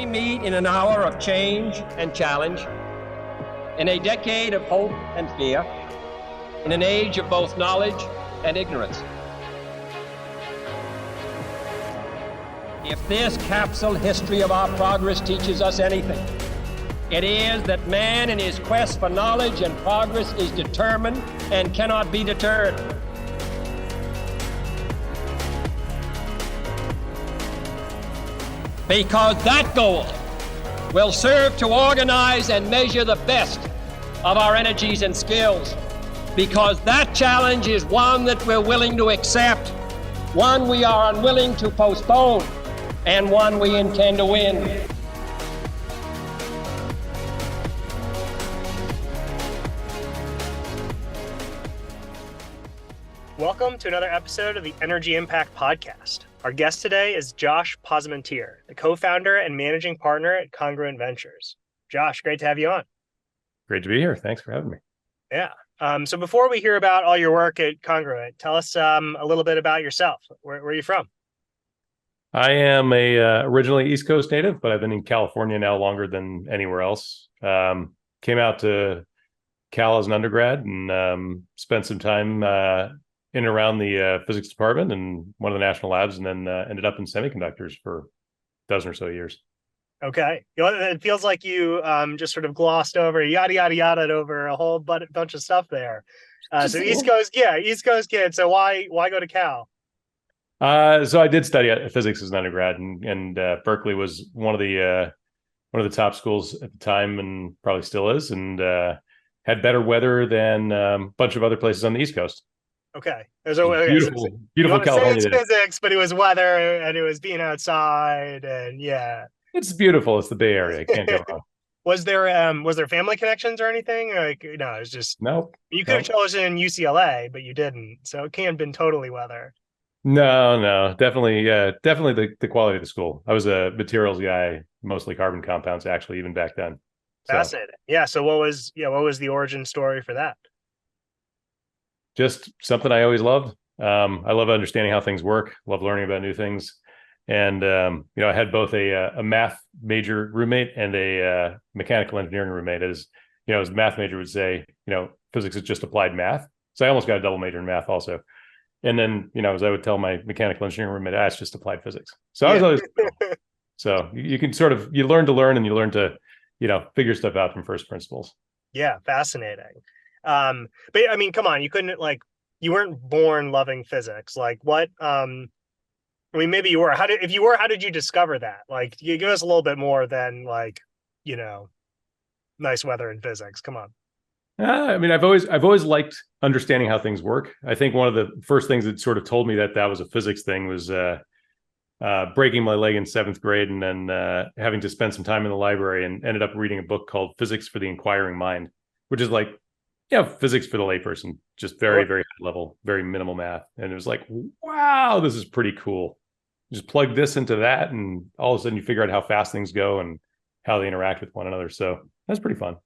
we meet in an hour of change and challenge, in a decade of hope and fear, in an age of both knowledge and ignorance. If this capsule history of our progress teaches us anything, it is that man in his quest for knowledge and progress is determined and cannot be deterred. Because that goal will serve to organize and measure the best of our energies and skills. Because that challenge is one that we're willing to accept, one we are unwilling to postpone, and one we intend to win. Welcome to another episode of the Energy Impact Podcast. Our guest today is Josh Posamentier, the co-founder and managing partner at Congruent Ventures. Josh, great to have you on. Great to be here. Thanks for having me. Yeah. So before we hear about all your work at Congruent, tell us a little bit about yourself. Where are you from? I am originally East Coast native, but I've been in California now longer than anywhere else. Came out to Cal as an undergrad and spent some time in and around the physics department and one of the national labs, and then ended up in semiconductors for a dozen or so years. Okay. It feels like you just sort of glossed over, yada over a whole bunch of stuff there. So East Coast kid. So why go to Cal? So I did study physics as an undergrad, and Berkeley was one of the top schools at the time, and probably still is, and had better weather than a bunch of other places on the East Coast. Okay. Beautiful California. It's physics, but it was weather and it was being outside, and yeah. It's beautiful. It's the Bay Area. Can't go wrong. Was there family connections or anything? Like, no, it's just nope. You could have chosen UCLA, but you didn't. So it can't have been totally weather. No, definitely the quality of the school. I was a materials guy, mostly carbon compounds, actually, even back then. Fascinating. Yeah. So what was the origin story for that? Just something I always loved. I love understanding how things work. Love learning about new things. And I had both a math major roommate and a mechanical engineering roommate. As a math major would say, physics is just applied math. So I almost got a double major in math also. And then, as I would tell my mechanical engineering roommate, it's just applied physics. So I was always so you can you learn to learn, and you learn to, figure stuff out from first principles. Yeah, fascinating. But I mean, come on, you weren't born loving physics. Like what? Maybe you were. How did you discover that? Like, you give us a little bit more than nice weather and physics. Come on. I've always liked understanding how things work. I think one of the first things that sort of told me that was a physics thing was breaking my leg in 7th grade, and then having to spend some time in the library, and ended up reading a book called Physics for the Inquiring Mind, which is like, physics for the layperson, just very, very high level, very minimal math. And it was like, wow, this is pretty cool. Just plug this into that, and all of a sudden you figure out how fast things go and how they interact with one another. So that's pretty fun.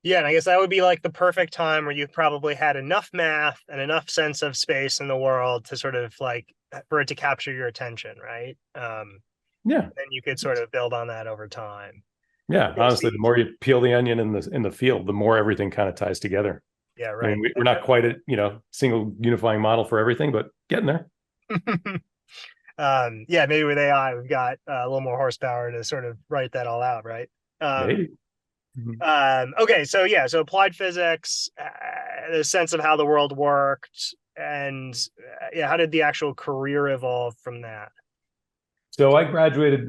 Yeah, and I guess that would be like the perfect time where you've probably had enough math and enough sense of space in the world to sort of for it to capture your attention, right? Yeah. And you could sort of build on that over time. Yeah, honestly, the more you peel the onion in the field, the more everything kind of ties together. Yeah, right. We're not quite a single unifying model for everything, but getting there. Maybe with AI, we've got a little more horsepower to sort of write that all out, right? Maybe. Okay, so applied physics, the sense of how the world worked, and how did the actual career evolve from that? So I graduated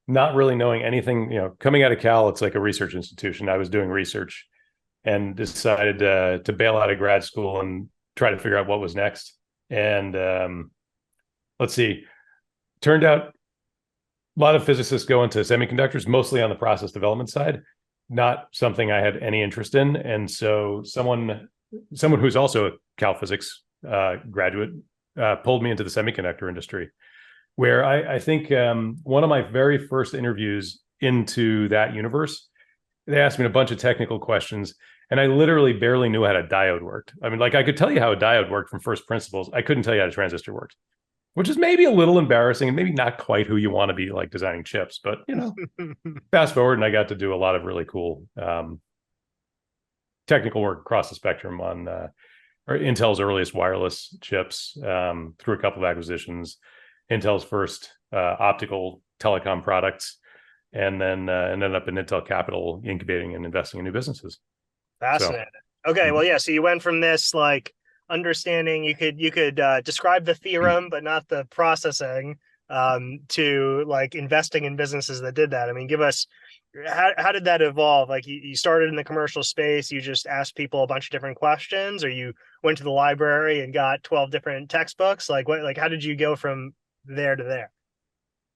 not really knowing anything. Coming out of Cal, it's like a research institution. I was doing research and decided to bail out of grad school and try to figure out what was next. And let's see, turned out a lot of physicists go into semiconductors, mostly on the process development side. Not something I had any interest in. And so someone who's also a Cal physics graduate pulled me into the semiconductor industry, where I think one of my very first interviews into that universe, they asked me a bunch of technical questions, and I literally barely knew how a diode worked. I could tell you how a diode worked from first principles. I couldn't tell you how a transistor worked. which is maybe a little embarrassing and maybe not quite who you want to be like designing chips. But, fast forward and I got to do a lot of really cool technical work across the spectrum on or Intel's earliest wireless chips through a couple of acquisitions, Intel's first optical telecom products, and then ended up in Intel Capital incubating and investing in new businesses. Fascinating. Okay, well, yeah. So you went from this like understanding you could describe the theorem but not the processing to like investing in businesses that did that. I mean, give us how did that evolve? Like you started in the commercial space, you just asked people a bunch of different questions, or you went to the library and got 12 different textbooks? Like how did you go from there to there?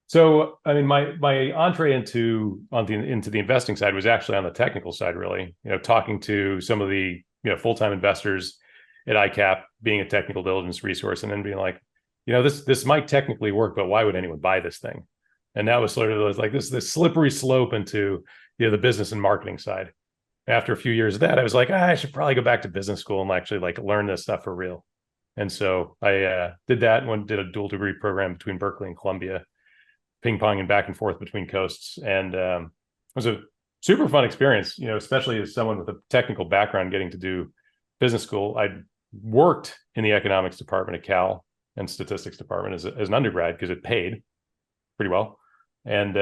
So, I mean, my entree into the investing side was actually on the technical side, really. Talking to some of the full-time investors at ICAP, being a technical diligence resource, and then being like, this might technically work, but why would anyone buy this thing? And that was sort of like this slippery slope into the business and marketing side. After a few years of that, I was like, I should probably go back to business school and actually like learn this stuff for real. And so I did that and did a dual degree program between Berkeley and Columbia, ping-ponging back and forth between coasts. And it was a super fun experience, especially as someone with a technical background getting to do business school. I worked in the economics department at Cal and statistics department as an undergrad because it paid pretty well. And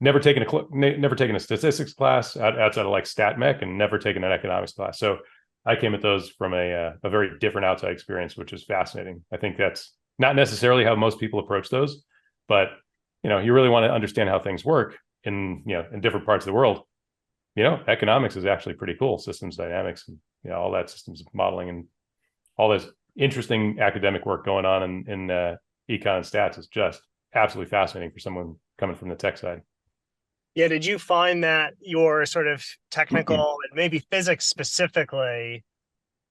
never taken a statistics class outside of like stat mech, and never taken an economics class. So I came at those from a very different outside experience, which is fascinating. I think that's not necessarily how most people approach those, but you really want to understand how things work in different parts of the world. Economics is actually pretty cool. Systems dynamics, and all that systems modeling and all this interesting academic work going on in econ and stats is just absolutely fascinating for someone coming from the tech side. Yeah. Did you find that your sort of technical and maybe physics specifically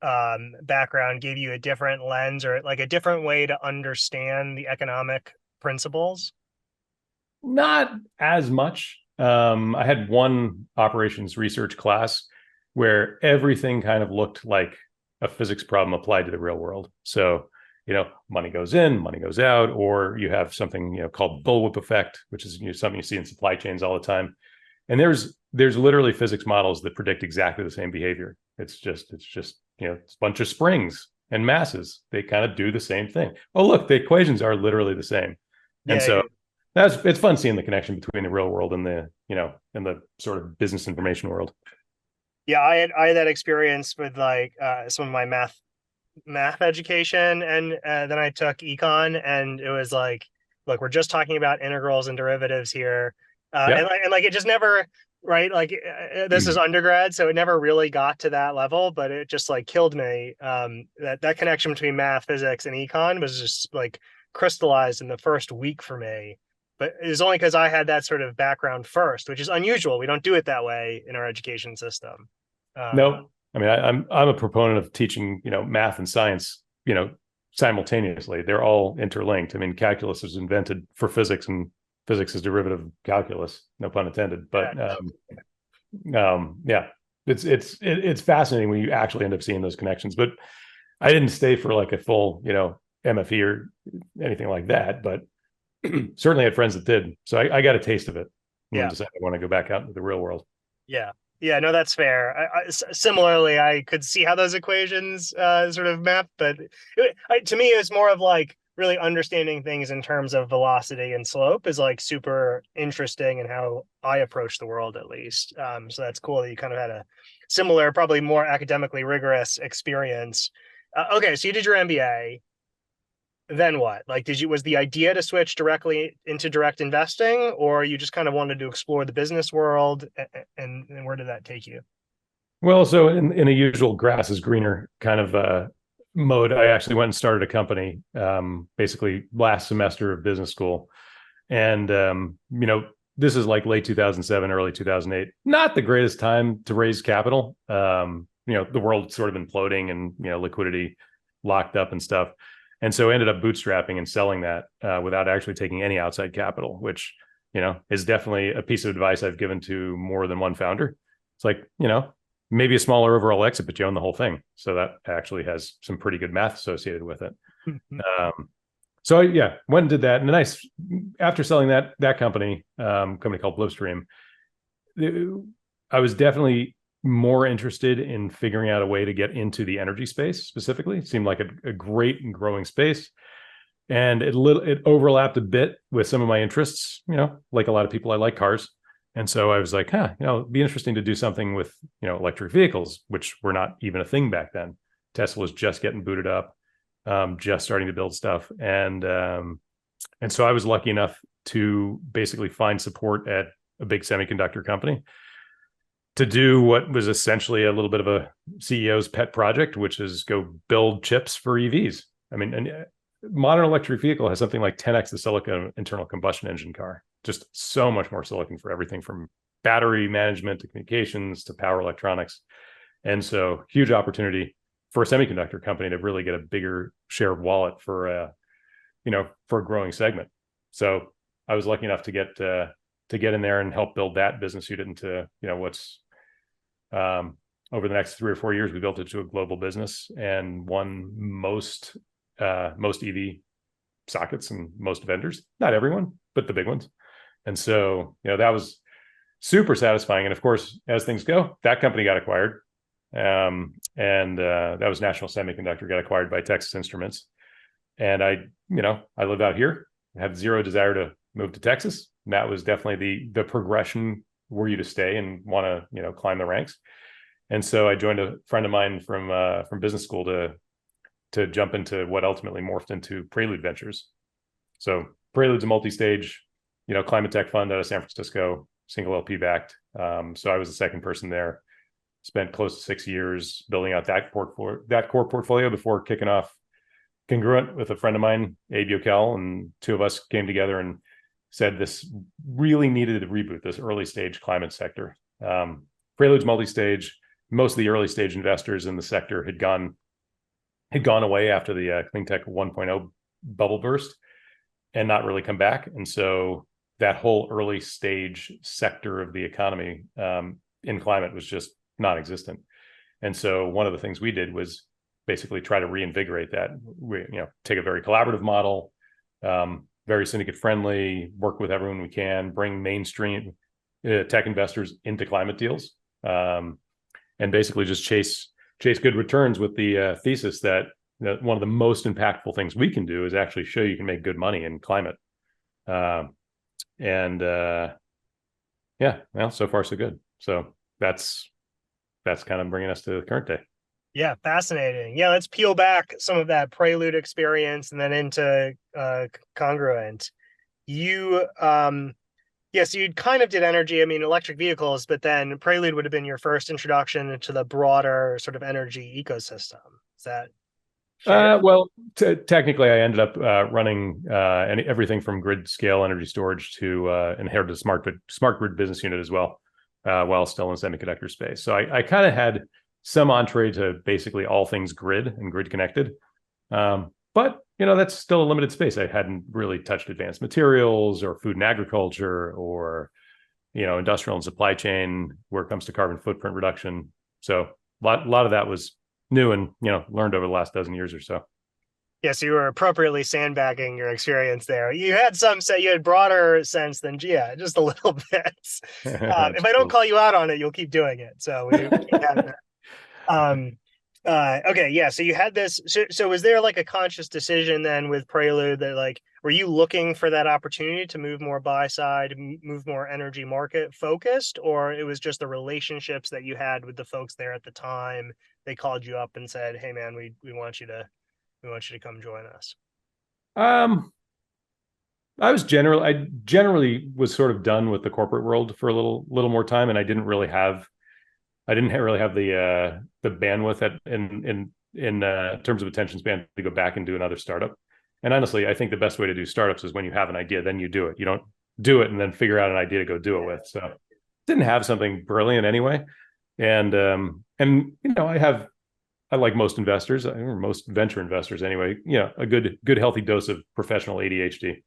background gave you a different lens or like a different way to understand the economic principles? Not as much. I had one operations research class where everything kind of looked like a physics problem applied to the real world. So, money goes in, money goes out, or you have something, called bullwhip effect, which is something you see in supply chains all the time. And there's literally physics models that predict exactly the same behavior. It's just, it's a bunch of springs and masses. They kind of do the same thing. Oh, look, the equations are literally the same. And it's fun seeing the connection between the real world and the sort of business information world. Yeah, I had that experience with like some of my math education, and then I took econ, and it was like, look, we're just talking about integrals and derivatives here, and it just never, right? Like this is undergrad, so it never really got to that level, but it just like killed me. That connection between math, physics, and econ was just like crystallized in the first week for me. But it was only because I had that sort of background first, which is unusual. We don't do it that way in our education system. No, I mean, I'm a proponent of teaching, math and science, simultaneously. They're all interlinked. I mean, calculus was invented for physics, and physics is derivative of calculus, no pun intended. But it's fascinating when you actually end up seeing those connections. But I didn't stay for like a full, MFE or anything like that, but certainly had friends that did. So I got a taste of it. And decided I want to go back out into the real world. Yeah. Yeah, no, that's fair. Similarly, I could see how those equations sort of map, but to me, it was more of like really understanding things in terms of velocity and slope is like super interesting in how I approach the world, at least. So that's cool that you kind of had a similar, probably more academically rigorous experience. Okay, so you did your MBA. Then what? Like, was the idea to switch directly into direct investing, or you just kind of wanted to explore the business world, and where did that take you? Well, so in a usual grass is greener kind of mode, I actually went and started a company basically last semester of business school. And, this is like late 2007, early 2008, not the greatest time to raise capital. The world sort of imploding and, liquidity locked up and stuff. And so I ended up bootstrapping and selling that without actually taking any outside capital, which, is definitely a piece of advice I've given to more than one founder. It's like, maybe a smaller overall exit, but you own the whole thing. So that actually has some pretty good math associated with it. So yeah, went and did that. And then after selling that company, company called Blipstream, I was definitely more interested in figuring out a way to get into the energy space specifically. It seemed like a great and growing space. And it overlapped a bit with some of my interests, like a lot of people, I like cars. And so I was like, it'd be interesting to do something with, electric vehicles, which were not even a thing back then. Tesla was just getting booted up, just starting to build stuff. And so I was lucky enough to basically find support at a big semiconductor company to do what was essentially a little bit of a CEO's pet project, which is go build chips for EVs. I mean, and modern electric vehicle has something like 10x the silicon internal combustion engine car, just so much more silicon for everything from battery management to communications to power electronics. And so huge opportunity for a semiconductor company to really get a bigger share of wallet for a growing segment. So I was lucky enough to get in there and help build that business unit into, what's over the next 3 or 4 years, we built it to a global business and won most EV sockets and most vendors, not everyone, but the big ones. And so, that was super satisfying. And of course, as things go, that company got acquired. And that was National Semiconductor, got acquired by Texas Instruments. And I live out here, I had zero desire to move to Texas. And that was definitely the progression, were you to stay and want to, climb the ranks. And so I joined a friend of mine from business school to jump into what ultimately morphed into Prelude Ventures. So Prelude's a multi-stage, climate tech fund out of San Francisco, single LP backed. So I was the second person there. Spent close to 6 years building out that core portfolio before kicking off Congruent with a friend of mine, Abe Yokel, and two of us came together and said this really needed to reboot this early stage climate sector. Prelude's multi-stage. Most of the early stage investors in the sector had gone away after the clean tech 1.0 bubble burst and not really come back. And so that whole early stage sector of the economy in climate was just non-existent. And so one of the things we did was basically try to reinvigorate that. We, take a very collaborative model, very syndicate friendly, work with everyone we can, bring mainstream tech investors into climate deals, and basically just chase good returns with the thesis that one of the most impactful things we can do is actually show you can make good money in climate. So far so good. So that's kind of bringing us to the current day. Yeah, fascinating. Yeah, let's peel back some of that Prelude experience and then into Congruent. You yes, you kind of did energy, electric vehicles, but then Prelude would have been your first introduction into the broader sort of energy ecosystem. Is that fair? Technically, I ended up running everything from grid scale energy storage to inherited a smart grid business unit as well, while still in semiconductor space. So I kind of had some entree to basically all things grid and grid connected. But that's still a limited space. I hadn't really touched advanced materials or food and agriculture or, industrial and supply chain where it comes to carbon footprint reduction. So a lot of that was new and, learned over the last dozen years or so. Yes, you were appropriately sandbagging your experience there. You had you had broader sense than, just a little bit. If I don't call you out on it, you'll keep doing it. So we keep having that. Okay, yeah. So you had this. So was there like a conscious decision then with Prelude that were you looking for that opportunity to move more buy side, move more energy market focused, or it was just the relationships that you had with the folks there at the time? They called you up and said, "Hey, man, we want you to come join us." I generally was sort of done with the corporate world for a little more time, and I didn't really have the bandwidth in terms of attention span to go back and do another startup. And honestly, I think the best way to do startups is when you have an idea, then you do it. You don't do it and then figure out an idea to go do it with. So didn't have something brilliant anyway. And I like most investors, or most venture investors anyway, a good healthy dose of professional ADHD.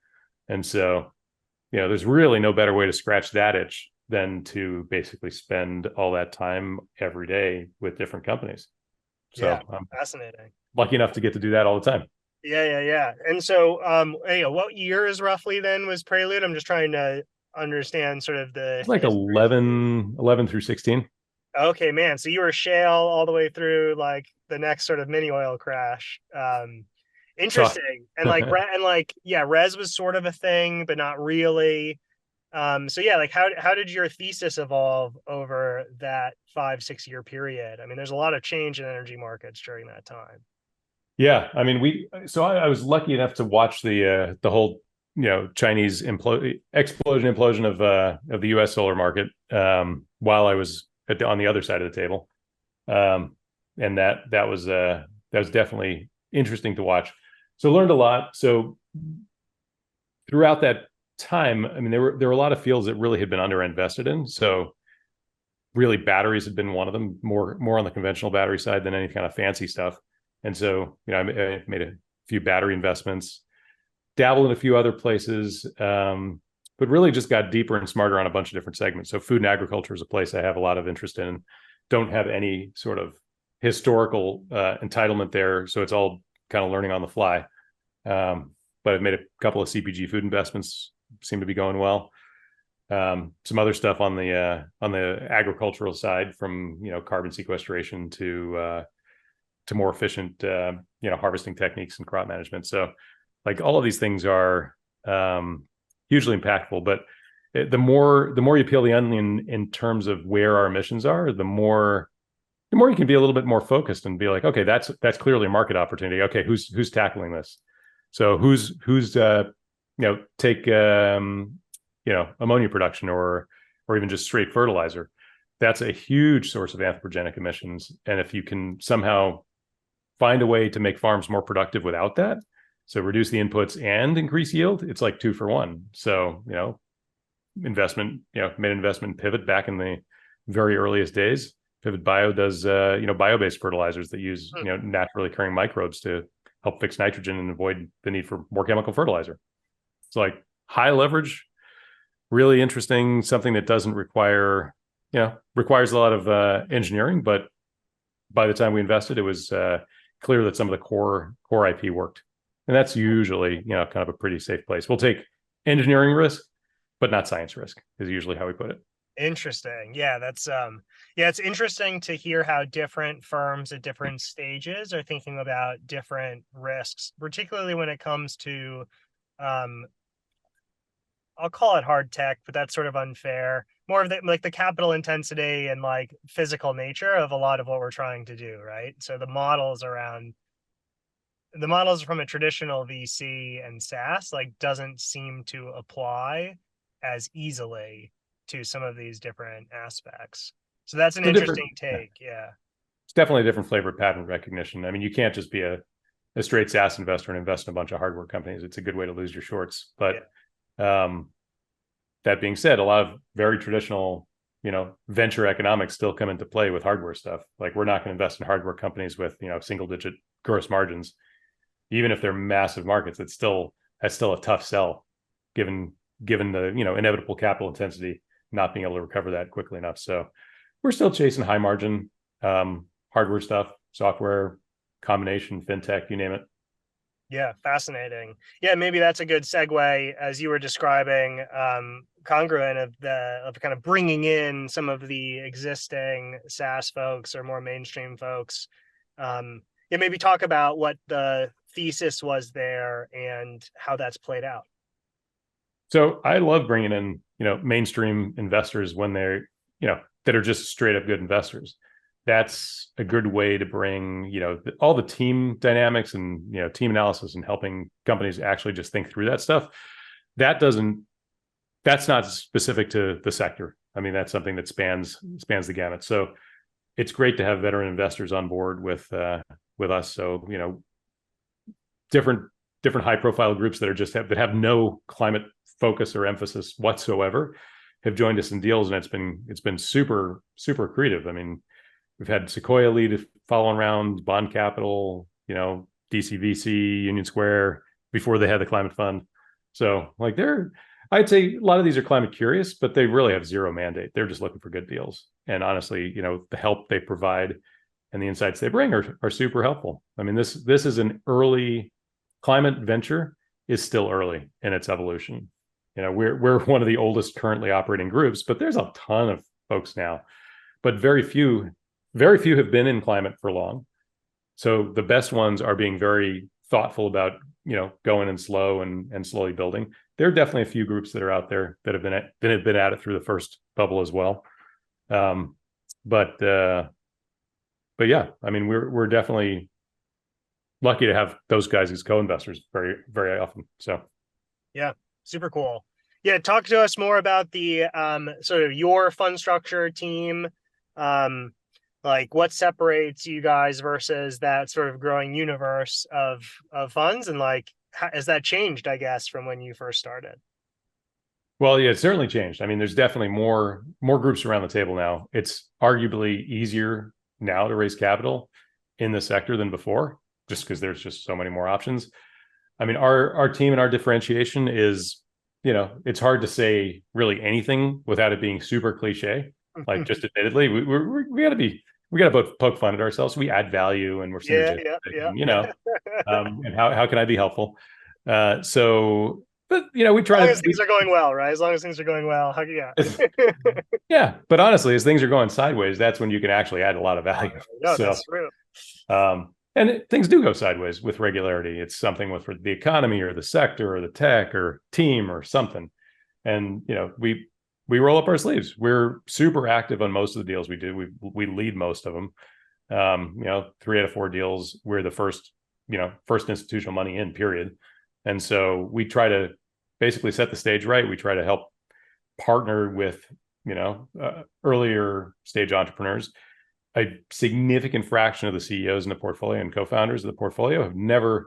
And so, there's really no better way to scratch that itch than to basically spend all that time every day with different companies. So I'm fascinating. lucky enough to get to do that all the time. Yeah. And so, what years roughly then was Prelude? I'm just trying to understand sort of the It's like history. 11 through 16. Okay, man. So you were shale all the way through like the next sort of mini oil crash. So Interesting. And like, yeah, res was sort of a thing, but not really. So yeah, like how did your thesis evolve over that 5-6 year period? I mean, there's a lot of change in energy markets during that time. yeah, I mean, I was lucky enough to watch the whole, Chinese explosion of the US solar market, while I was on the other side of the table. And that was definitely interesting to watch. So learned a lot. So throughout that time, I mean, there were a lot of fields that really had been underinvested in. So really, batteries had been one of them, more on the conventional battery side than any kind of fancy stuff. And so, I made a few battery investments, dabbled in a few other places, but really just got deeper and smarter on a bunch of different segments. So food and agriculture is a place I have a lot of interest in. Don't have any sort of historical entitlement there, so it's all kind of learning on the fly. But I've made a couple of CPG food investments, seem to be going well. Some other stuff on the agricultural side, from carbon sequestration to more efficient harvesting techniques and crop management. So like all of these things are hugely impactful. But the more you peel the onion in terms of where our emissions are, the more you can be a little bit more focused and be like, okay, that's clearly a market opportunity. Okay, who's tackling this? So who's take ammonia production or even just straight fertilizer. That's a huge source of anthropogenic emissions. And if you can somehow find a way to make farms more productive without that, so reduce the inputs and increase yield, it's like 2 for 1. So, made investment in Pivot back in the very earliest days. Pivot Bio does, bio-based fertilizers that use, naturally occurring microbes to help fix nitrogen and avoid the need for more chemical fertilizer. It's like high leverage, really interesting, something that doesn't requires a lot of engineering, but by the time we invested, it was clear that some of the core IP worked. And that's usually, kind of a pretty safe place. We'll take engineering risk, but not science risk, is usually how we put it. Interesting. Yeah, that's it's interesting to hear how different firms at different stages are thinking about different risks, particularly when it comes to I'll call it hard tech, but that's sort of unfair. More of the capital intensity and like physical nature of a lot of what we're trying to do, right? So the models from a traditional VC and SaaS doesn't seem to apply as easily to some of these different aspects. So that's an interesting take. Yeah. It's definitely a different flavor of pattern recognition. I mean, you can't just be a straight SaaS investor and invest in a bunch of hardware companies. It's a good way to lose your shorts. But that being said, a lot of very traditional, venture economics still come into play with hardware stuff. Like, we're not going to invest in hardware companies with, single digit gross margins, even if they're massive markets. That's still a tough sell, given the inevitable capital intensity, not being able to recover that quickly enough. So we're still chasing high margin hardware stuff, software, combination, fintech, you name it. Yeah, fascinating. Yeah, maybe that's a good segue, as you were describing Congruent, of kind of bringing in some of the existing SaaS folks or more mainstream folks. Maybe talk about what the thesis was there and how that's played out. So I love bringing in, mainstream investors when they're, that are just straight up good investors. That's a good way to bring, all the team dynamics and, team analysis and helping companies actually just think through that stuff. That's not specific to the sector. I mean, that's something that spans the gamut. So it's great to have veteran investors on board with us. So, different high profile groups that have no climate focus or emphasis whatsoever have joined us in deals, and it's been super, super creative. I mean, we've had Sequoia lead a follow round, Bond Capital, DCVC, Union Square, before they had the climate fund. So I'd say a lot of these are climate curious, but they really have zero mandate. They're just looking for good deals. And honestly, the help they provide and the insights they bring are super helpful. I mean, this is an early climate venture is still early in its evolution. We're one of the oldest currently operating groups, but there's a ton of folks now, but very few have been in climate for long. So the best ones are being very thoughtful about, going in slow and slowly building. There are definitely a few groups that are out there that have been at it through the first bubble as well. But yeah, I mean, we're definitely lucky to have those guys as co-investors very, very often. So yeah, super cool. Yeah, talk to us more about the sort of your fund structure team. Like what separates you guys versus that sort of growing universe of funds, and like has that changed, I guess, from when you first started? Well, yeah, it's certainly changed. I mean, there's definitely more groups around the table now. It's arguably easier now to raise capital in the sector than before, just because there's just so many more options. I mean, our team and our differentiation is, it's hard to say really anything without it being super cliche. Like, just admittedly, we got to poke fun at ourselves. We add value and we're synergistic. Yeah. And how can I be helpful? But we try as long as things are going well, right? As long as things are going well, yeah. But honestly, as things are going sideways, that's when you can actually add a lot of value. No, that's true. And things do go sideways with regularity. It's something with the economy or the sector or the tech or team or something. And we roll up our sleeves. We're super active on most of the deals we do. We lead most of them. 3 out of 4 deals, we're the first institutional money in, period. And so we try to basically set the stage right. We try to help partner with, earlier stage entrepreneurs. A significant fraction of the CEOs in the portfolio and co-founders of the portfolio have never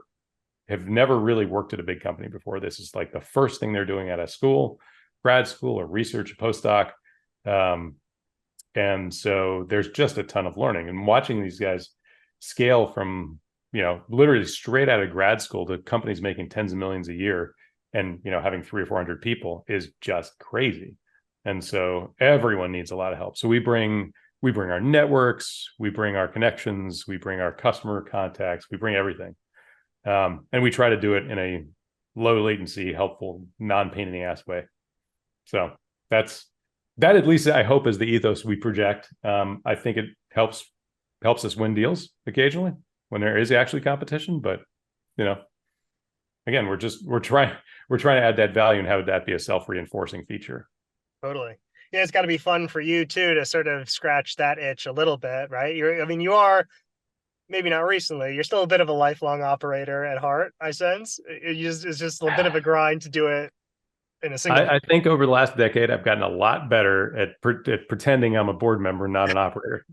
really worked at a big company before. This is like the first thing they're doing out of school, grad school or research, postdoc. And so there's just a ton of learning, and watching these guys scale from, literally straight out of grad school to companies making tens of millions a year and, having 300 or 400 people is just crazy. And so everyone needs a lot of help. So we bring our networks, we bring our connections, we bring our customer contacts, we bring everything. And we try to do it in a low latency, helpful, non-pain in the ass way. So that at least I hope is the ethos we project. I think it helps us win deals occasionally when there is actually competition. But, again, we're trying to add that value and have that be a self-reinforcing feature. Totally. Yeah, it's got to be fun for you too to sort of scratch that itch a little bit, right? You are, maybe not recently, you're still a bit of a lifelong operator at heart, I sense. It's just a bit of a grind to do it in a single. I think over the last decade, I've gotten a lot better at pretending I'm a board member, not an operator.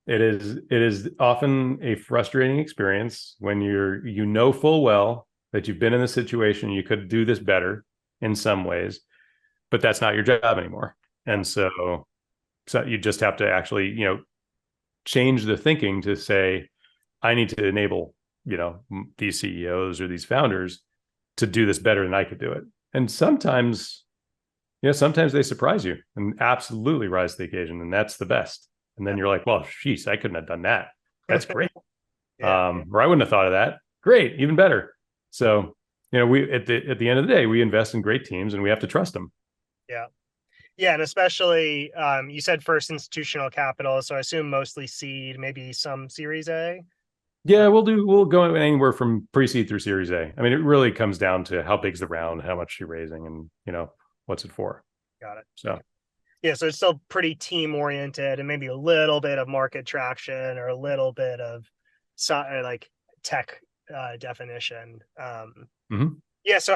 It is often a frustrating experience when you full well that you've been in this situation, you could do this better in some ways, but that's not your job anymore. And so you just have to actually, change the thinking to say, I need to enable, these CEOs or these founders to do this better than I could do it. And sometimes they surprise you and absolutely rise to the occasion, and that's the best. And then you're like, well, geez, I couldn't have done that. That's great. Or I wouldn't have thought of that. Great, even better. So, we at the end of the day, we invest in great teams and we have to trust them. Yeah. Yeah. And especially, you said first institutional capital. So I assume mostly seed, maybe some Series A. Yeah, we'll go anywhere from pre-seed through Series A. I mean, it really comes down to how big's the round, how much you're raising, and what's it for. Got it. So yeah, so it's still pretty team oriented and maybe a little bit of market traction or a little bit of like tech definition. Yeah. So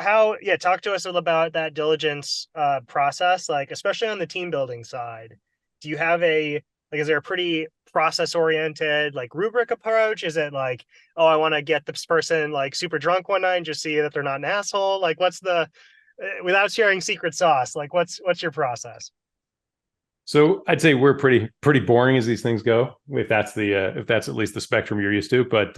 talk to us a little about that diligence process, like especially on the team building side. Do you have is there a pretty process oriented like rubric approach? Is it like, oh, I want to get this person like super drunk one night and just see that they're not an asshole? Like what's the, without sharing secret sauce, like what's your process? So I'd say we're pretty boring as these things go, if that's at least the spectrum you're used to. But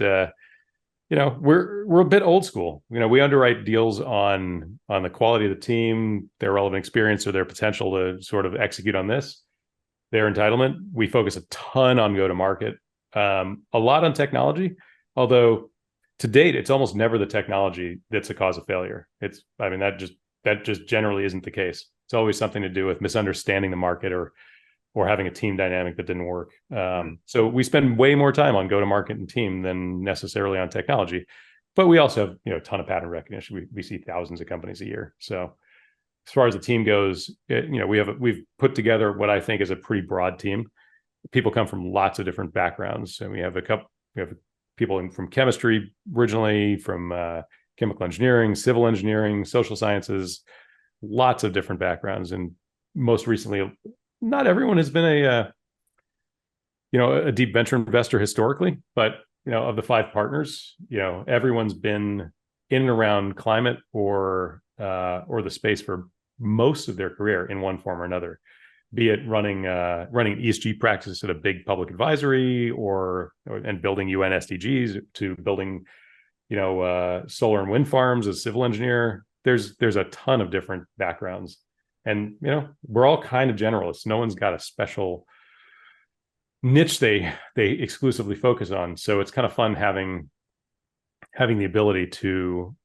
we're a bit old school. We underwrite deals on the quality of the team, their relevant experience, or their potential to sort of execute on this, their entitlement. We focus a ton on go to market, a lot on technology. Although to date, it's almost never the technology that's a cause of failure. I mean, that just generally isn't the case. It's always something to do with misunderstanding the market or having a team dynamic that didn't work. So we spend way more time on go-to-market and team than necessarily on technology. But we also have, a ton of pattern recognition. We see thousands of companies a year. So as far as the team goes, we've put together what I think is a pretty broad team. People come from lots of different backgrounds. So we have people from chemistry originally, from chemical engineering, civil engineering, social sciences, lots of different backgrounds. And most recently, not everyone has been a deep venture investor historically, but of the 5 partners, everyone's been in and around climate or the space for most of their career in one form or another, be it running ESG practices at a big public advisory and building UN SDGs, to building solar and wind farms as civil engineer. There's a ton of different backgrounds, and we're all kind of generalists. No one's got a special niche they exclusively focus on. So it's kind of fun having the ability to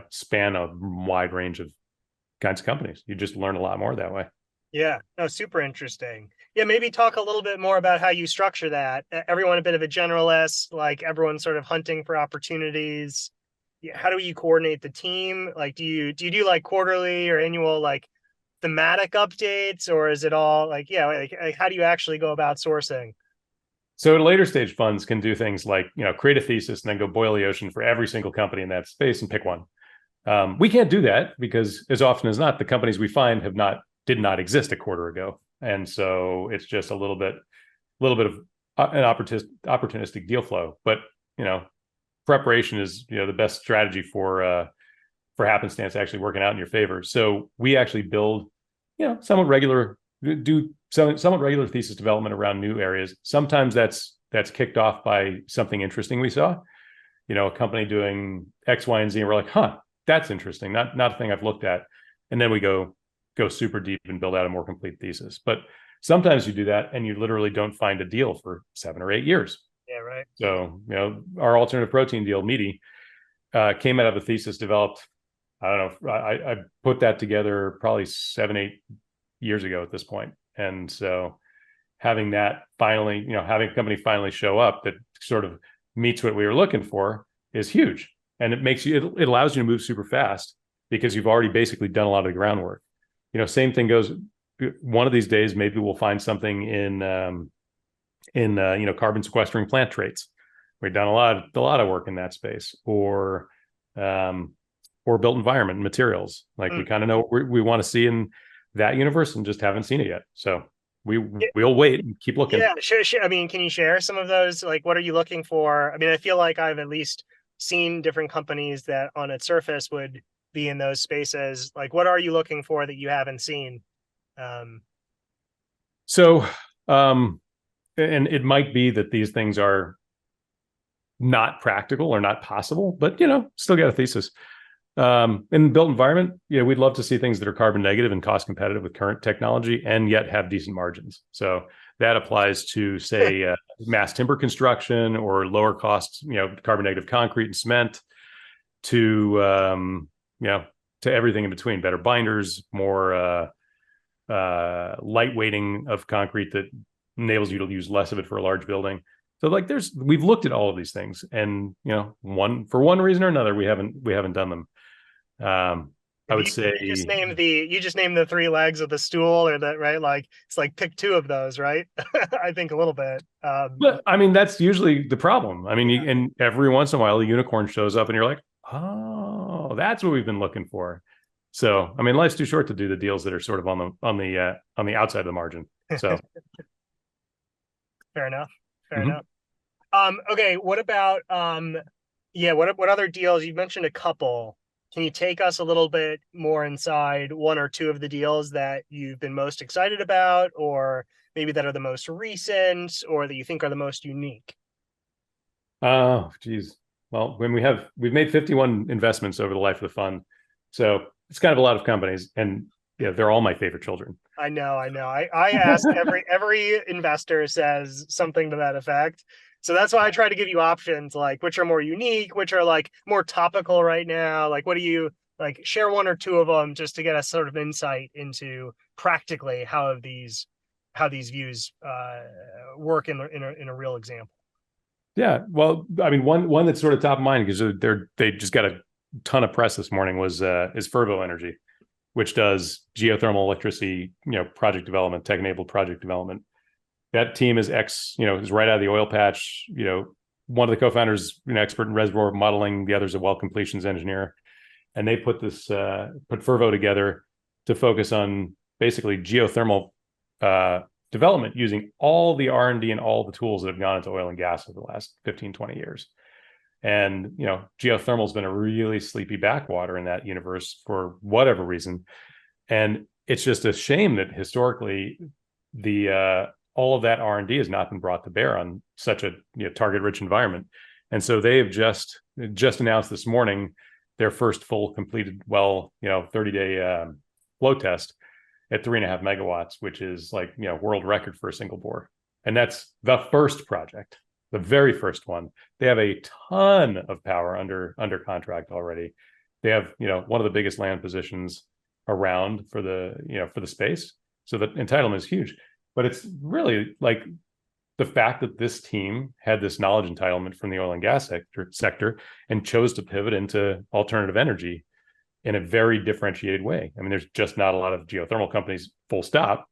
span a wide range of kinds of companies. You just learn a lot more that way. Yeah, no, super interesting. Yeah, maybe talk a little bit more about how you structure that. Everyone a bit of a generalist, like everyone's sort of hunting for opportunities. Yeah, how do you coordinate the team? Like, do you do like quarterly or annual like thematic updates, or is it all like, how do you actually go about sourcing? So later stage funds can do things like, create a thesis and then go boil the ocean for every single company in that space and pick one. We can't do that because as often as not, the companies we find did not exist a quarter ago. And so it's just a little bit of an opportunistic deal flow. But, preparation is, the best strategy for happenstance actually working out in your favor. So we actually build, somewhat regular thesis development around new areas. Sometimes that's kicked off by something interesting we saw, a company doing X, Y, and Z, and we're like, that's interesting. Not a thing I've looked at. And then we go super deep and build out a more complete thesis. But sometimes you do that and you literally don't find a deal for 7 or 8 years. Yeah, right. So, our alternative protein deal, Meaty, came out of a thesis developed, I don't know, I put that together probably 7, 8 years ago at this point. And so having that finally, having a company finally show up that sort of meets what we were looking for is huge. And it allows you to move super fast because you've already basically done a lot of the groundwork. Same thing goes, one of these days, maybe we'll find something in carbon sequestering plant traits. We've done a lot of work in that space, or built environment and materials. Like we kind of know what we want to see in that universe and just haven't seen it yet. So we'll wait and keep looking. Yeah, sure. I mean, can you share some of those? Like, what are you looking for? I mean, I feel like I've at least seen different companies that on its surface would be in those spaces. Like, what are you looking for that you haven't seen? And it might be that these things are not practical or not possible, but still got a thesis. In the built environment, we'd love to see things that are carbon negative and cost competitive with current technology and yet have decent margins. So that applies to, say, mass timber construction or lower cost, carbon negative concrete and cement, to everything in between, better binders, more lightweighting of concrete that enables you to use less of it for a large building. So we've looked at all of these things, and for one reason or another, we haven't done them. I would say you just named the 3 legs of the stool, or that, right? Like, it's like pick 2 of those, right? I think a little bit. But I mean, that's usually the problem. I mean, and every once in a while, the unicorn shows up, and you're like, oh, that's what we've been looking for. So, I mean, life's too short to do the deals that are sort of on the outside of the margin. So, fair enough. Okay, what about what other deals? You mentioned a couple. Can you take us a little bit more inside 1 or 2 of the deals that you've been most excited about, or maybe that are the most recent, or that you think are the most unique? Oh, geez. Well, we've made 51 investments over the life of the fund, so it's kind of a lot of companies, and they're all my favorite children. I know. I ask every investor says something to that effect. So that's why I try to give you options, like which are more unique, which are like more topical right now. Like, what do you like? Share one or two of them just to get a sort of insight into practically how these views work in a real example. Yeah, well, I mean, one that's sort of top of mind because they just got a ton of press this morning is Fervo Energy, which does geothermal electricity, project development, tech-enabled project development. That team is is right out of the oil patch. One of the co-founders, expert in reservoir modeling, the other's a well completions engineer, and they put Fervo together to focus on basically geothermal development using all the R&D and all the tools that have gone into oil and gas over the last 15, 20 years. And, geothermal has been a really sleepy backwater in that universe for whatever reason. And it's just a shame that historically all of that R&D has not been brought to bear on such a target-rich environment. And so they have just announced this morning their first full completed 30-day flow test at 3.5 megawatts, which is like, world record for a single bore. And that's the first project, the very first one. They have a ton of power under contract already. They have, one of the biggest land positions around for the space. So the entitlement is huge, but it's really like the fact that this team had this knowledge entitlement from the oil and gas sector and chose to pivot into alternative energy in a very differentiated way. I mean, there's just not a lot of geothermal companies, full stop,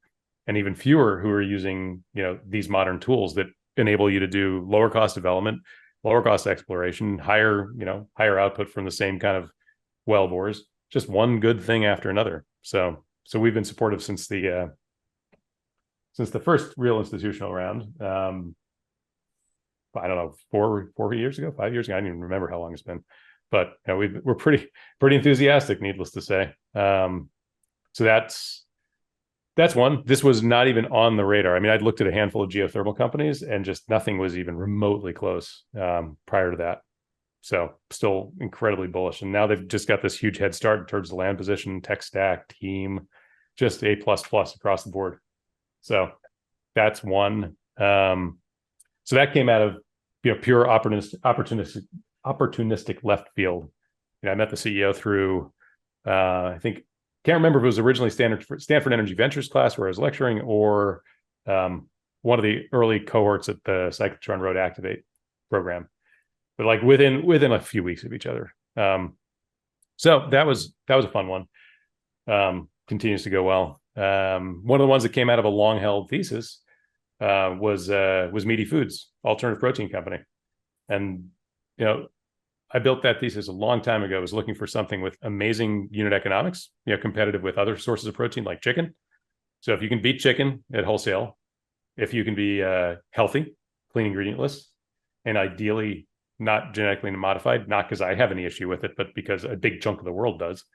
and even fewer who are using, these modern tools that enable you to do lower cost development, lower cost exploration, higher output from the same kind of well bores, just one good thing after another. So we've been supportive since the first real institutional round. I don't know, 4 years ago, 5 years ago. I don't even remember how long it's been. But we're pretty enthusiastic, needless to say. So that's one. This was not even on the radar. I mean, I'd looked at a handful of geothermal companies, and just nothing was even remotely close prior to that. So still incredibly bullish. And now they've just got this huge head start in terms of land position, tech stack, team, just A++ across the board. So that's one. So that came out of pure opportunistic left field. I met the CEO through can't remember if it was originally Stanford Energy Ventures class where I was lecturing, or one of the early cohorts at the Cyclotron Road Activate program, but like within a few weeks of each other. So that was a fun one. Continues to go well. One of the ones that came out of a long held thesis was Meaty Foods, alternative protein company. And I built that thesis a long time ago. I was looking for something with amazing unit economics, competitive with other sources of protein like chicken. So if you can beat chicken at wholesale, if you can be healthy, clean ingredient list, and ideally not genetically modified, not because I have any issue with it, but because a big chunk of the world does.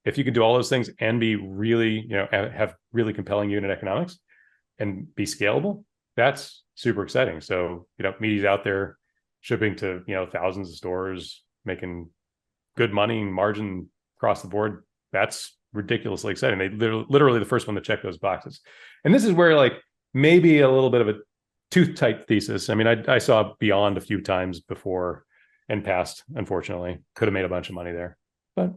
If you can do all those things and be really, have really compelling unit economics and be scalable, that's super exciting. So, Meaty's out there shipping to, thousands of stores, making good money and margin across the board. That's ridiculously exciting. They literally the first one to check those boxes. And this is where like maybe a little bit of a tooth tight thesis. I mean, I saw Beyond a few times before and passed, unfortunately. Could have made a bunch of money there. But,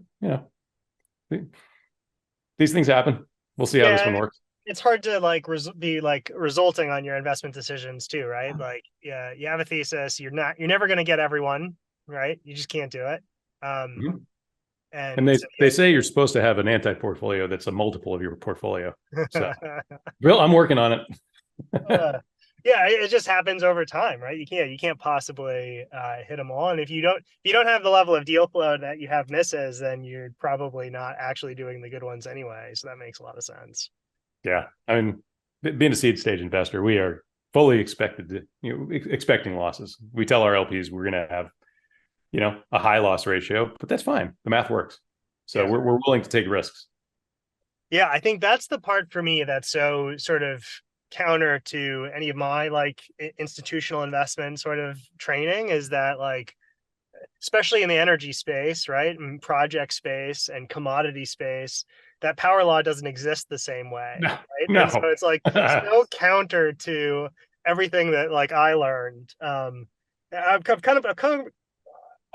these things happen. We'll see how this one works. It's hard to be resulting on your investment decisions too, right? Like, yeah, you have a thesis. You're never going to get everyone, right? You just can't do it. And they say you're supposed to have an anti-portfolio that's a multiple of your portfolio. So, I'm working on it. Yeah, it just happens over time, right? You can't possibly hit them all. And if you don't have the level of deal flow that you have misses, then you're probably not actually doing the good ones anyway. So that makes a lot of sense. Yeah, I mean, being a seed stage investor, we are fully expecting losses. We tell our LPs we're going to have, a high loss ratio, but that's fine. The math works. So we're willing to take risks. Yeah, I think that's the part for me that's so sort of counter to any of my institutional investment sort of training, is that especially in the energy space, right, and project space and commodity space, that power law doesn't exist the same way. No, right? No. And so it's so counter to everything that like I learned. I've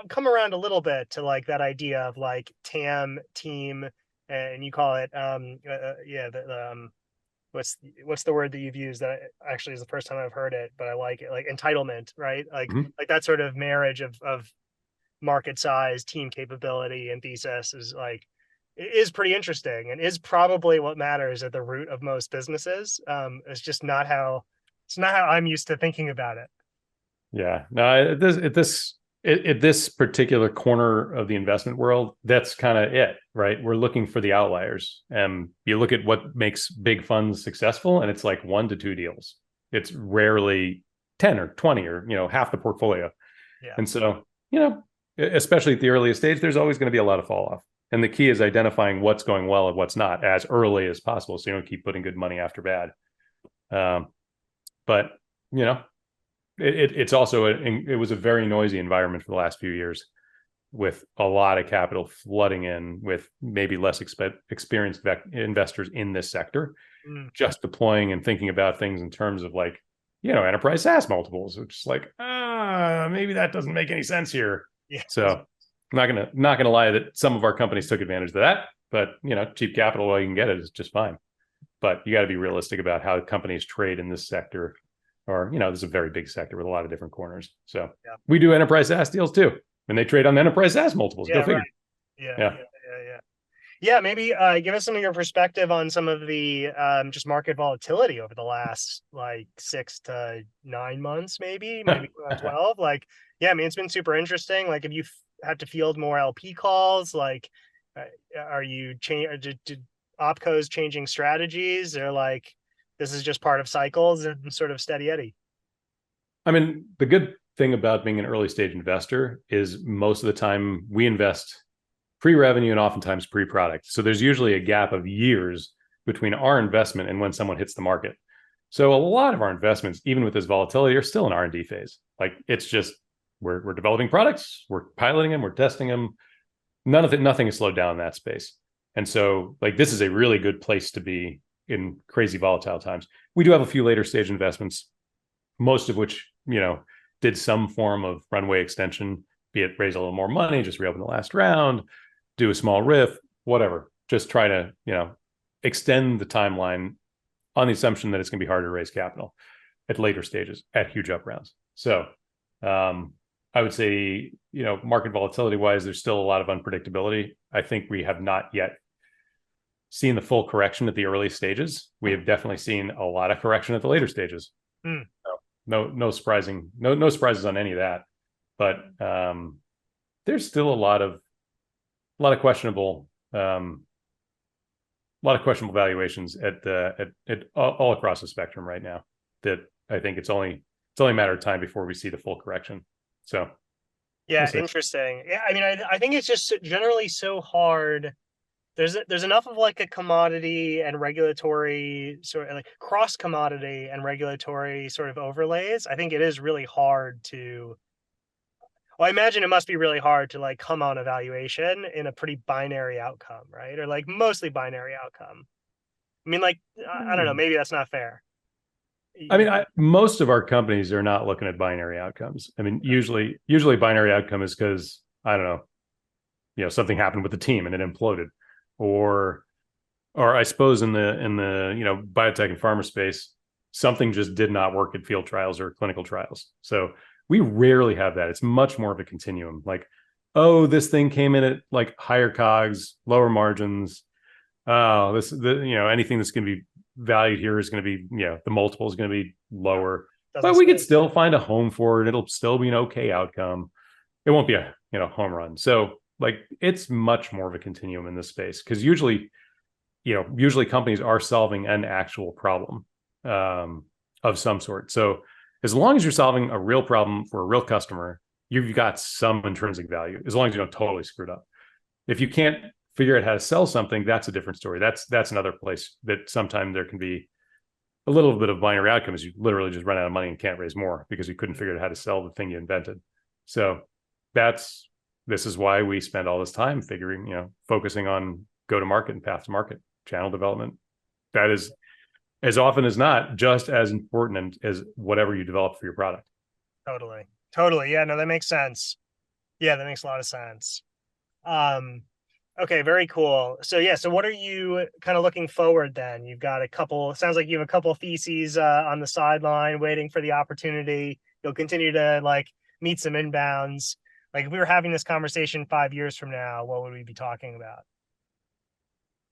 come around a little bit to like that idea of like TAM team, and you call it what's the word that you've used that actually is the first time I've heard it, but I like it, like entitlement, right? Mhm. Like that sort of marriage of market size, team capability, and thesis is like is pretty interesting and is probably what matters at the root of most businesses. It's just not how I'm used to thinking about it. Yeah, no, at this particular corner of the investment world, that's kind of it, right? We're looking for the outliers. You look at what makes big funds successful, and it's like 1 to 2 deals. It's rarely 10 or 20 or half the portfolio. Yeah. And so, especially at the earliest stage, there's always going to be a lot of fall off. And the key is identifying what's going well and what's not as early as possible, so you don't keep putting good money after bad. But it's also it was a very noisy environment for the last few years, with a lot of capital flooding in, with maybe less experienced investors in this sector, just deploying and thinking about things in terms of like enterprise SaaS multiples, which is like maybe that doesn't make any sense here. Yeah. So I'm not gonna lie that some of our companies took advantage of that, but cheap capital while you can get it is just fine. But you got to be realistic about how companies trade in this sector. Or, this is a very big sector with a lot of different corners. So we do enterprise SaaS deals too, and they trade on the enterprise SaaS multiples. Go figure. Right. Yeah, maybe give us some of your perspective on some of the just market volatility over the last like 6 to 9 months, maybe 12. Like, yeah, I mean, it's been super interesting. Like, if you have to field more LP calls, like, are you did opcos changing strategies, or like this is just part of cycles and sort of steady eddy? I mean, the good thing about being an early stage investor is most of the time we invest pre-revenue and oftentimes pre-product. So there's usually a gap of years between our investment and when someone hits the market. So a lot of our investments, even with this volatility, are still in R&D phase. Like, it's just we're developing products, we're piloting them, we're testing them. Nothing is slowed down in that space. And so like this is a really good place to be in crazy volatile times. We do have a few later stage investments, most of which, did some form of runway extension, be it raise a little more money, just reopen the last round, do a small riff, whatever. Just try to, extend the timeline on the assumption that it's going to be harder to raise capital at later stages at huge up rounds. So I would say, market volatility wise, there's still a lot of unpredictability. I think we have not yet seen the full correction at the early stages. We have definitely seen a lot of correction at the later stages. So no surprises on any of that. But there's still a lot of questionable valuations at all across the spectrum right now. That I think it's only a matter of time before we see the full correction. So yeah, interesting. Yeah, I mean, I think it's just generally so hard. There's enough of like a commodity and regulatory sort of like cross commodity and regulatory sort of overlays. I think it is really hard to. Well, I imagine it must be really hard to like come on a valuation in a pretty binary outcome, right? Or like mostly binary outcome. I mean, like I don't know, maybe that's not fair. I mean, most of our companies are not looking at binary outcomes. I mean, usually binary outcome is because I don't know, something happened with the team and it imploded, or I suppose in the biotech and pharma space, something just did not work at field trials or clinical trials. So we rarely have that. It's much more of a continuum. Like, oh, this thing came in at like higher COGS, lower margins. Oh, anything that's going to be valued here is going to be, the multiple is going to be lower. But we could still find a home for it. It'll still be an okay outcome. It won't be a home run. So like it's much more of a continuum in this space, because usually companies are solving an actual problem of some sort. So as long as you're solving a real problem for a real customer, you've got some intrinsic value, as long as you don't totally screw it up. If you can't figure out how to sell something, that's a different story. That's another place that sometimes there can be a little bit of binary outcomes. You literally just run out of money and can't raise more because you couldn't figure out how to sell the thing you invented. So this is why we spend all this time focusing on go-to-market and path to market, channel development. That is as often as not, just as important as whatever you develop for your product. Totally. Yeah, no, that makes sense. Yeah, that makes a lot of sense. Okay, very cool. So yeah, so what are you kind of looking forward then? You've got sounds like you have a couple of theses on the sideline waiting for the opportunity. You'll continue to like meet some inbounds. Like if we were having this conversation 5 years from now, what would we be talking about?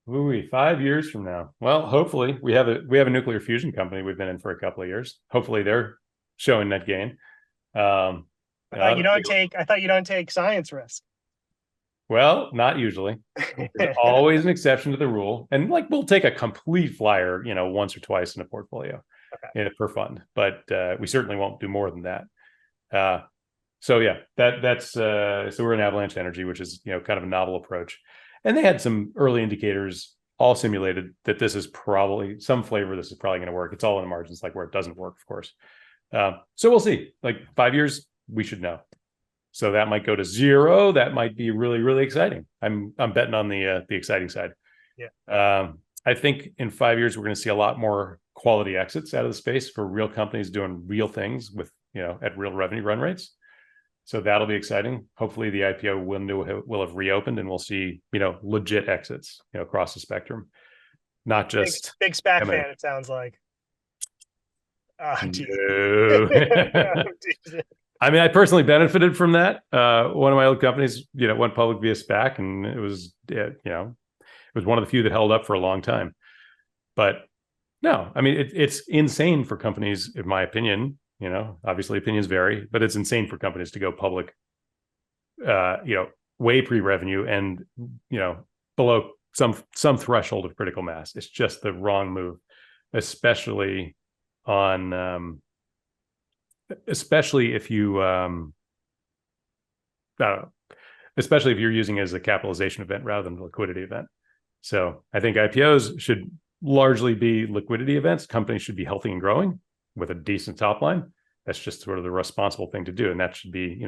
Ooh, 5 years from now. Well, hopefully we have a nuclear fusion company we've been in for a couple of years. Hopefully they're showing net gain. I thought you don't take science risk. Well, not usually. There's always an exception to the rule. And like we'll take a complete flyer, once or twice in a portfolio per fund, but we certainly won't do more than that. So yeah, that's so we're in Avalanche Energy, which is kind of a novel approach. And they had some early indicators all simulated that this is probably some flavor. This is probably going to work. It's all in the margins, like where it doesn't work, of course. So we'll see. Like 5 years, we should know. So that might go to 0. That might be really, really exciting. I'm betting on the exciting side. Yeah. I think in 5 years we're going to see a lot more quality exits out of the space for real companies doing real things with at real revenue run rates. So that'll be exciting. Hopefully the IPO window will have reopened and we'll see legit exits across the spectrum, not just big SPAC fan. It sounds like. No. I mean, I personally benefited from that. One of my old companies, went public via SPAC, and it was, it was one of the few that held up for a long time. But no, I mean, it's insane for companies, in my opinion. Obviously opinions vary, but it's insane for companies to go public, way pre-revenue and below some threshold of critical mass. It's just the wrong move, especially on. Especially if you especially if you're using it as a capitalization event rather than a liquidity event. So I think IPOs should largely be liquidity events. Companies should be healthy and growing with a decent top line. That's just sort of the responsible thing to do. And that should be,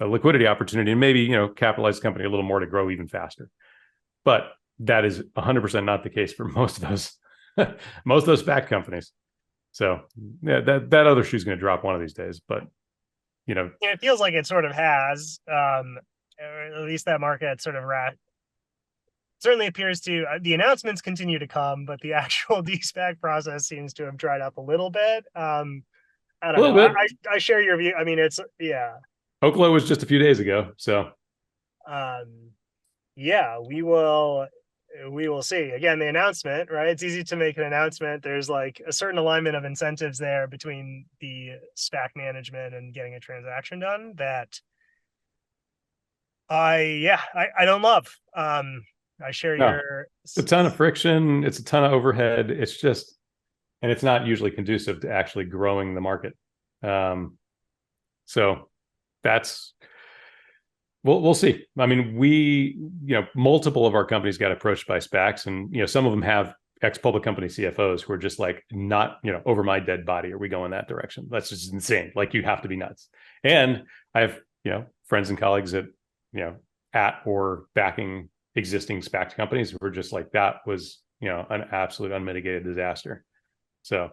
a liquidity opportunity and maybe, capitalize the company a little more to grow even faster. But that is 100% not the case for most of those SPAC companies. So yeah, that other shoe's going to drop one of these days, but it feels like it sort of has, or at least that market sort of certainly appears to. The announcements continue to come, but the actual de-SPAC process seems to have dried up a little bit. I don't know. I share your view. I mean, Oklo was just a few days ago, so yeah, we will see. Again, the announcement, right? It's easy to make an announcement. There's like a certain alignment of incentives there between the SPAC management and getting a transaction done that I don't love. I share your. It's a ton of friction. It's a ton of overhead. It's just, and it's not usually conducive to actually growing the market. So that's. We'll see. I mean, multiple of our companies got approached by SPACs, and some of them have ex-public company CFOs who are just like, not over my dead body. Are we going that direction? That's just insane. Like, you have to be nuts. And I have friends and colleagues that at or backing existing SPAC companies who were just like, that was an absolute unmitigated disaster. So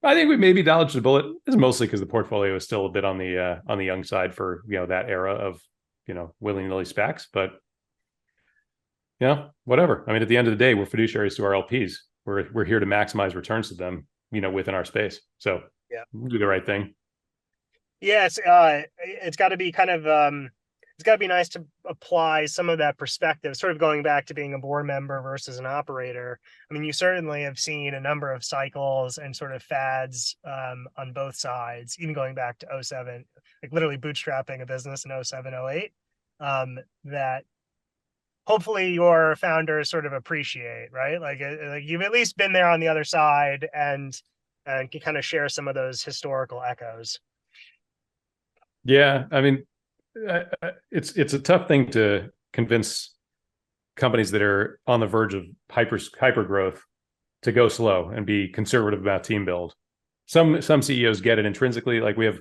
I think we maybe dodged a bullet. It's mostly because the portfolio is still a bit on the young side for that era of willy-nilly SPACs, but whatever. I mean, at the end of the day, we're fiduciaries to our LPs. We're here to maximize returns to them, within our space. So yeah, we'll do the right thing. Yes, it's got to be kind of it's got to be nice to apply some of that perspective, sort of going back to being a board member versus an operator. I mean, you certainly have seen a number of cycles and sort of fads on both sides, even going back to 2007, like literally bootstrapping a business in 2007, 2008, that hopefully your founders sort of appreciate, right? Like you've at least been there on the other side and can kind of share some of those historical echoes. Yeah, I mean, it's a tough thing to convince companies that are on the verge of hyper growth to go slow and be conservative about team build. Some CEOs get it intrinsically. Like we have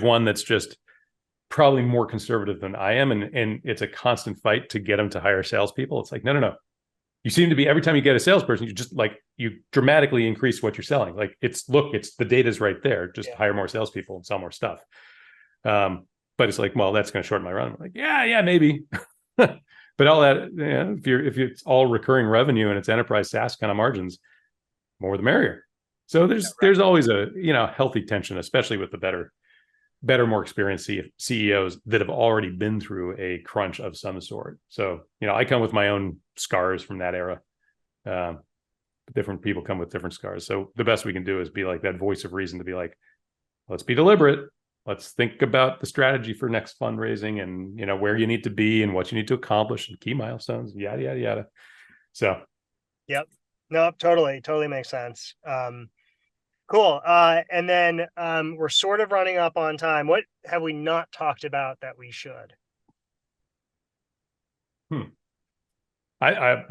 one that's just probably more conservative than I am, and it's a constant fight to get them to hire salespeople. It's like, no. you seem to be, every time you get a salesperson, you just like, you dramatically increase what you're selling. Like it's the data's right there. Just hire more salespeople and sell more stuff. But it's like, well, that's going to shorten my run. I'm like, yeah, maybe. But all that, if it's all recurring revenue and it's enterprise SaaS kind of margins, more the merrier. So there's always a, healthy tension, especially with the better, more experienced CEOs that have already been through a crunch of some sort. So, I come with my own scars from that era. Different people come with different scars. So the best we can do is be like that voice of reason, to be like, let's be deliberate. Let's think about the strategy for next fundraising and, where you need to be and what you need to accomplish and key milestones, yada, yada, yada. So. Yep. No, totally makes sense. Cool. And then we're sort of running up on time. What have we not talked about that we should? I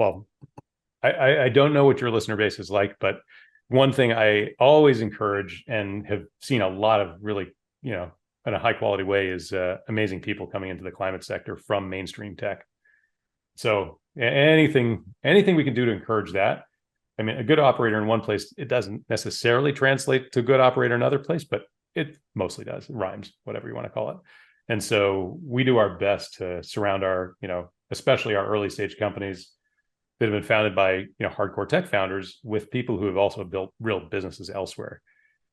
don't know what your listener base is like, but one thing I always encourage and have seen a lot of really, in a high quality way is amazing people coming into the climate sector from mainstream tech. So anything we can do to encourage that. I mean, a good operator in one place, it doesn't necessarily translate to a good operator in another place, but it mostly does. It rhymes, whatever you want to call it. And so we do our best to surround our, especially our early stage companies that have been founded by, hardcore tech founders, with people who have also built real businesses elsewhere.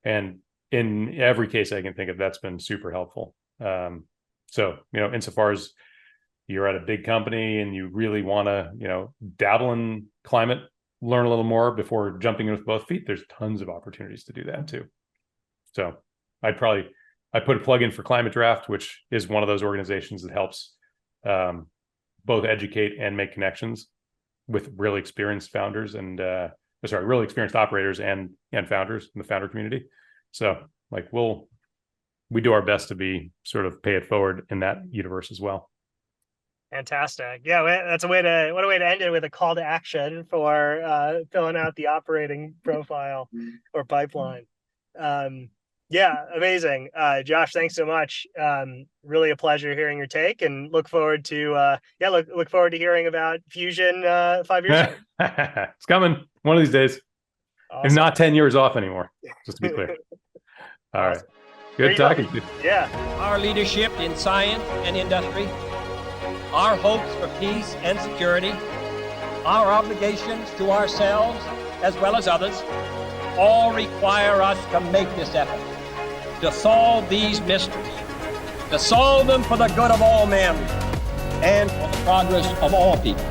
And in every case I can think of, that's been super helpful. So, insofar as you're at a big company and you really want to, dabble in climate, learn a little more before jumping in with both feet, there's tons of opportunities to do that too. So I put a plug in for Climate Draft, which is one of those organizations that helps both educate and make connections with really experienced founders and really experienced operators and founders in the founder community. So like we do our best to be sort of pay it forward in that universe as well. Fantastic. Yeah, that's what a way to end it, with a call to action for filling out the operating profile or pipeline. Yeah, amazing. Josh, thanks so much. Really a pleasure hearing your take, and look forward to look forward to hearing about Fusion 5 years ago. It's coming one of these days. Awesome. And not 10 years off anymore, just to be clear. All awesome. Right. Good talking to you. Yeah. Our leadership in science and industry, our hopes for peace and security, our obligations to ourselves as well as others, all require us to make this effort, to solve these mysteries, to solve them for the good of all men and for the progress of all people.